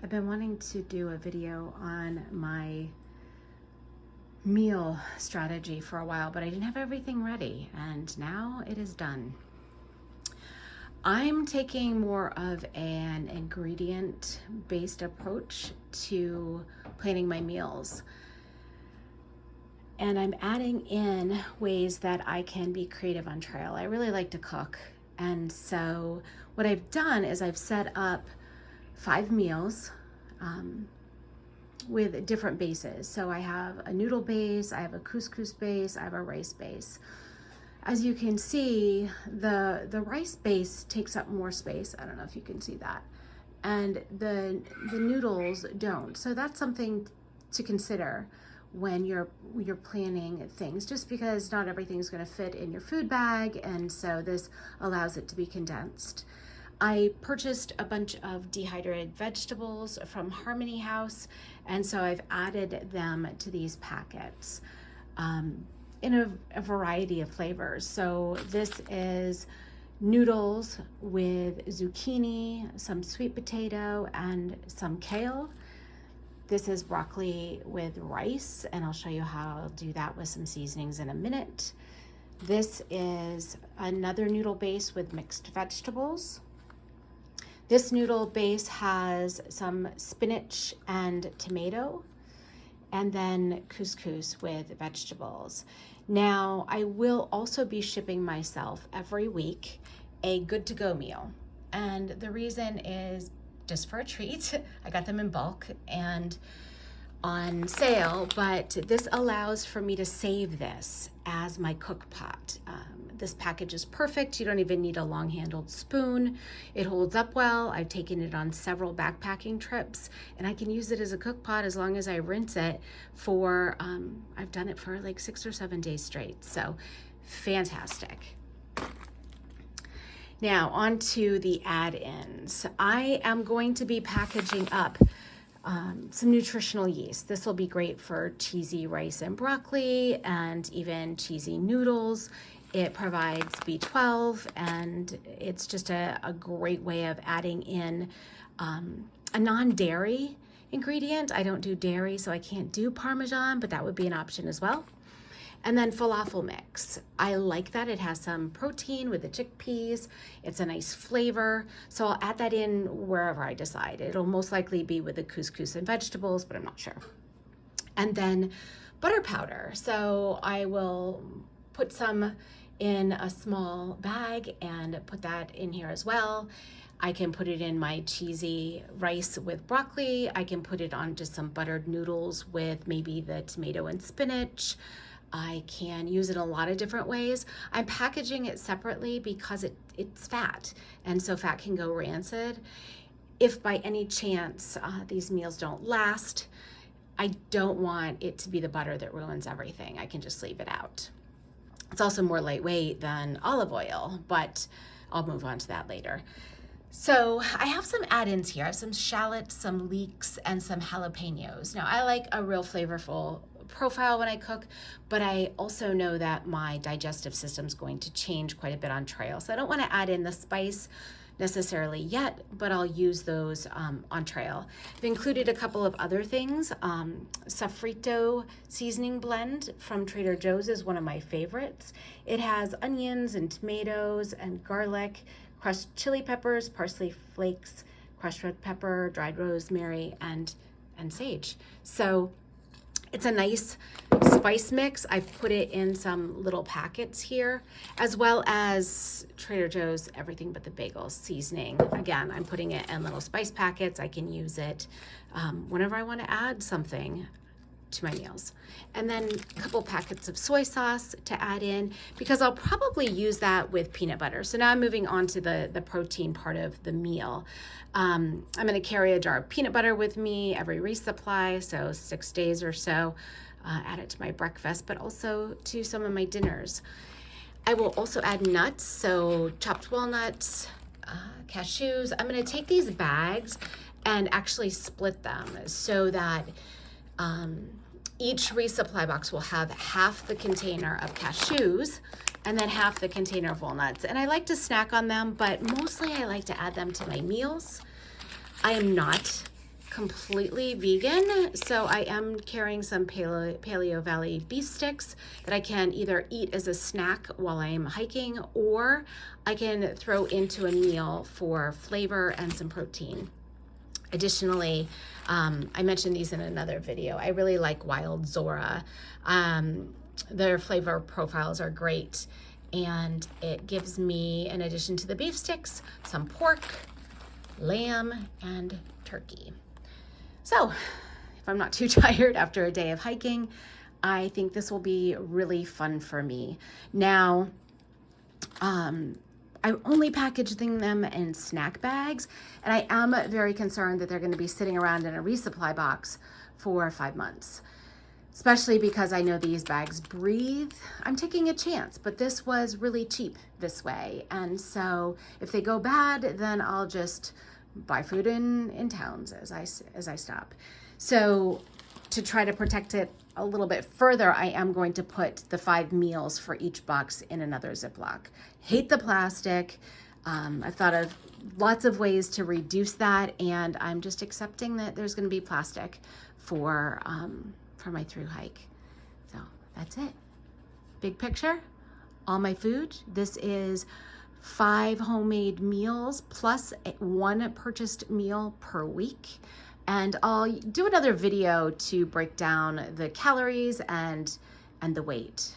I've been wanting to do a video on my meal strategy for a while, but I didn't have everything ready, and now it is done. I'm taking more of an ingredient-based approach to planning my meals. And I'm adding in ways that I can be creative on trial. I really like to cook. And so what I've done is I've set up 5 meals with different bases. So I have a noodle base, I have a couscous base, I have a rice base. As you can see, the rice base takes up more space. I don't know if you can see that. And the noodles don't. So that's something to consider when you're planning things, just because not everything's going to fit in your food bag, and so this allows it to be condensed. I purchased a bunch of dehydrated vegetables from Harmony House, and so I've added them to these packets in a variety of flavors. So this is noodles with zucchini, some sweet potato, and some kale. This is broccoli with rice, and I'll show you how I'll do that with some seasonings in a minute. This is another noodle base with mixed vegetables. This noodle base has some spinach and tomato, and then couscous with vegetables. Now, I will also be shipping myself every week a good-to-go meal, and the reason is just for a treat. I got them in bulk and on sale, but this allows for me to save this as my cook pot. This package is perfect. You don't even need a long-handled spoon. It holds up well. I've taken it on several backpacking trips, and I can use it as a cook pot as long as I rinse it for, I've done it for like 6 or 7 days straight. So fantastic. Now on to the add-ins. I am going to be packaging up some nutritional yeast. This will be great for cheesy rice and broccoli and even cheesy noodles. It provides B12, and it's just a great way of adding in a non-dairy ingredient. I don't do dairy, so I can't do Parmesan, but that would be an option as well. And then falafel mix. I like that. It has some protein with the chickpeas. It's a nice flavor. So I'll add that in wherever I decide. It'll most likely be with the couscous and vegetables, but I'm not sure. And then butter powder. So I will put some in a small bag and put that in here as well. I can put it in my cheesy rice with broccoli. I can put it on just some buttered noodles with maybe the tomato and spinach. I can use it a lot of different ways. I'm packaging it separately because it's fat, and so fat can go rancid. If by any chance these meals don't last, I don't want it to be the butter that ruins everything. I can just leave it out. It's also more lightweight than olive oil, but I'll move on to that later. So I have some add-ins here. I have some shallots, some leeks, and some jalapenos. Now I like a real flavorful profile when I cook, but I also know that my digestive system is going to change quite a bit on trail. So I don't want to add in the spice necessarily yet, but I'll use those on trail. I've included a couple of other things. Sofrito seasoning blend from Trader Joe's is one of my favorites. It has onions and tomatoes and garlic, crushed chili peppers, parsley flakes, crushed red pepper, dried rosemary, and sage. So it's a nice spice mix. I've put it in some little packets here, as well as Trader Joe's Everything But the Bagels seasoning. Again, I'm putting it in little spice packets. I can use it whenever I want to add something to my meals. And then a couple packets of soy sauce to add in, because I'll probably use that with peanut butter. So now I'm moving on to the protein part of the meal. I'm going to carry a jar of peanut butter with me every resupply, so 6 days or so. Add it to my breakfast, but also to some of my dinners. I will also add nuts, so chopped walnuts, cashews. I'm going to take these bags and actually split them so that each resupply box will have half the container of cashews and then half the container of walnuts. And I like to snack on them, but mostly I like to add them to my meals. I am not completely vegan, so I am carrying some Paleo Valley beef sticks that I can either eat as a snack while I'm hiking, or I can throw into a meal for flavor and some protein. Additionally, I mentioned these in another video. I really like Wild Zora. Their flavor profiles are great, and it gives me, in addition to the beef sticks, some pork, lamb, and turkey. So if I'm not too tired after a day of hiking, I think this will be really fun for me. Now, I'm only packaging them in snack bags, and I am very concerned that they're going to be sitting around in a resupply box for 5 months, especially because I know these bags breathe. I'm taking a chance, but this was really cheap this way. And so if they go bad, then I'll just buy food in towns as I stop. So to try to protect it a little bit further, I am going to put the 5 meals for each box in another Ziploc. Hate the plastic. I've thought of lots of ways to reduce that, and I'm just accepting that there's going to be plastic for my ThruHike. So that's it. Big picture, all my food. This is 5 homemade meals plus 1 purchased meal per week. And I'll do another video to break down the calories and the weight.